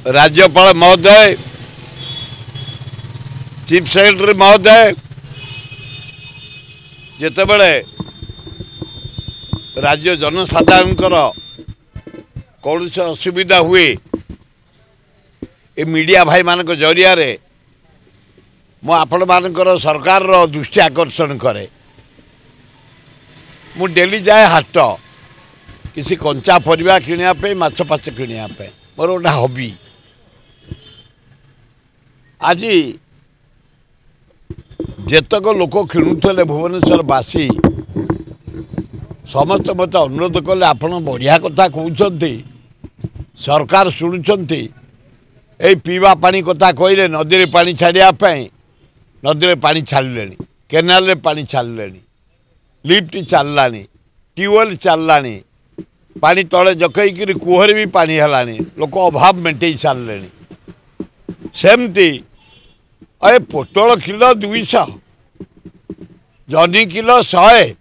राज्यपाल महोदय, chief secretary महोदय, जितेबले राज्य जनसाधारण कौन से असुविधा हुए ए मीडिया भाई मान जरिया मु आपण मानकर सरकार दृष्टि आकर्षण करे। मु डेली जाए हाट किसी कंचा परिवा किणापे माछ पाछ किणापे मोर गोटे हबी। आज जेतक लोक किणुले भुवनेश्वर बासी समस्त मत अनुरोध कले आपण बढ़िया कथा कहते सरकार शुणुंट ये पीवा पानी कथा कहले नदी में पानी छाड़ापी नदी में पानी छाड़े केनाल पानी छाड़े लिफ्ट चलला ट्यूबवेल चलला पानी तले जकईकि कुहरे भी पानी है लोक अभाव मेटे सारे सेमती अरे पोटल किलो 200 जनी किलो 100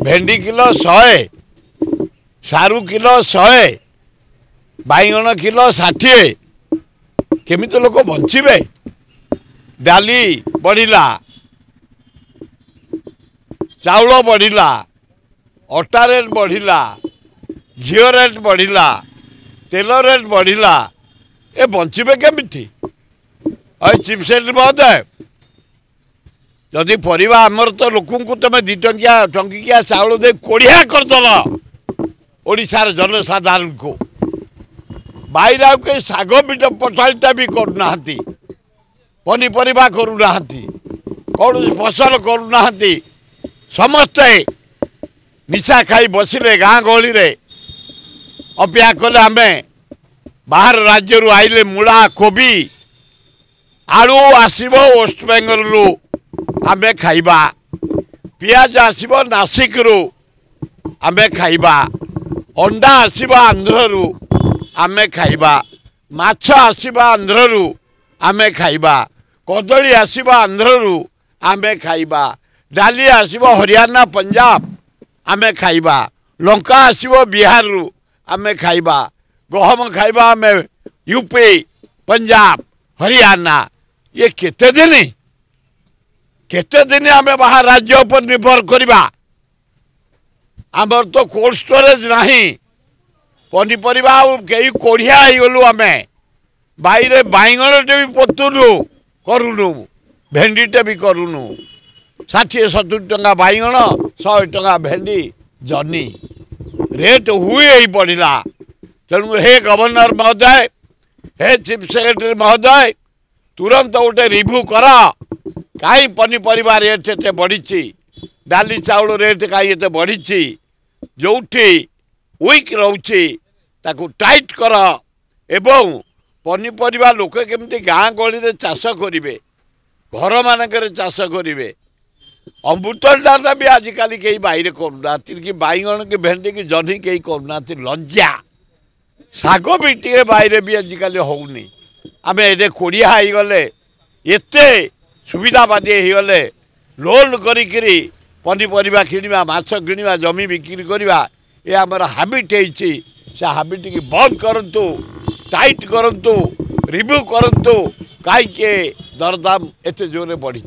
भेंडी किलो 100 सारू किलो 100 बैगण किलो 60 केमी लोक बंचे डाली बढ़िला चाउल बढ़िला अटा रेट बढ़िला घी रेट बढ़िला तेल रेट बढ़िला ए बंचे केमिति चीफ सेक्रेटरी महोदय जदि परिवा आमर तो लोक तुम 2 टंकिया चाउल दे कोड़िया करदल ओडिशार जनसाधारण को बाहर के शाग पीठ पठाड़ता भी करूना पनीपरिया करूना कौन फसल करूना समस्ते निशा खाई बसिले गाँ गहली अपेक्षा कले आम बाहर राज्य आइले मूला कोबी आलू आसब वेस्ट बेंगल रु आमे खाइबा पियाज आसब नासिक रु आमे खाइबा अंडा आसब आंध्र रु आमे खाइबा माछ आसब आंध्र रु आमे खाइबा कदली आसब आंध्र रु आमे खाइबा डाली आसब हरियाणा पंजाब आमे खाइबा लंका आसब बिहार रु आमे खाइबा गहम खाइबा आमे यूपी पंजाब हरियाणा ये केते दिन आमे बाहर राज्य पर निर्भर करवा आमर तो कोल्ड स्टोरेज नहीं पनीपरिया कई कोढ़िया गलु आम बाहर बैगणटे भी पोतुनु करूनु भेंडीटे भी करूनु 60-70 टंका बैगण 100 टंका भेंडी जनी रेट हुए ही बढ़ला। तेणु हे गवर्नर महोदय हे चीफ सेक्रेटरी महोदय तुरंत गोटे रिव्यू कर कहीं पनीपरिया रेट एत बढ़ी डाली चाउल रेट कहीं एत बढ़ी जो वीक रोचे ताकू टाइट कर एवं पनीपरिया लोक केमती गाँ गहली चाष करेंगे घर मानक चाष करेंगे अमृतंडा भी आजिकल कई बाहर करूना कि बैगण की भेंडी की जनी कई करूना लज्जा शाग भी टे बाहर भी आजिकल होनी आम ये कोड़िया गले एत सुविधावादी होगले लोन करी पनीपरिया किणवा माछ किणवा जमी बिक्री करवा ये आमर हाबिट से हाबिट की बंद करंतु टाइट करंतु रिव्यू करंतु कहीं दरदाम एत जोरे बढ़ी।